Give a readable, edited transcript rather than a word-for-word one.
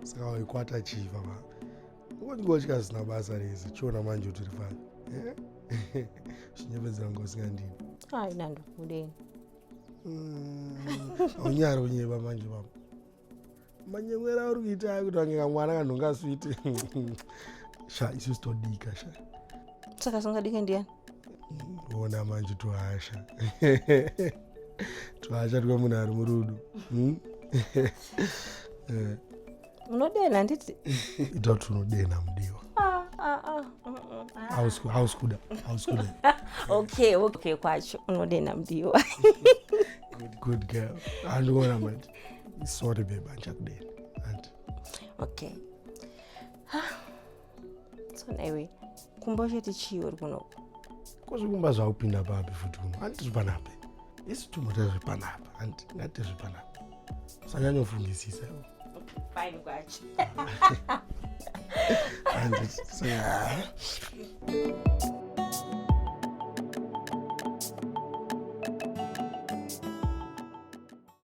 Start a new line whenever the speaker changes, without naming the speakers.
saka waikwata chiva va ngochika zina basa rese chiona manje kuti rifana chinyepedzera ngo usingandini
hayi nando mudeni
aunyari unyeva manje baba manyemwera uri kuita kuti wange mwana kanhonga switi sha isusu todika sha
saka singadike ndiani
ona manje tuhasha tuhasha twe munhu ari murudo
unodena nditi
ita kuti unodena mudiwa hausikuda
okay kwacho unodena mudiwa
good girl andikuona manje sorry babe anchakudena anti
okay so naiwe kumba chete chii uri kunoko
kozvikumba zvaupinda papi futi uno anditi zvipanapa isi tumota zvipanapa anti ngati zvipanapa usanyanyofungisisa iwo
fine kwacho
anditi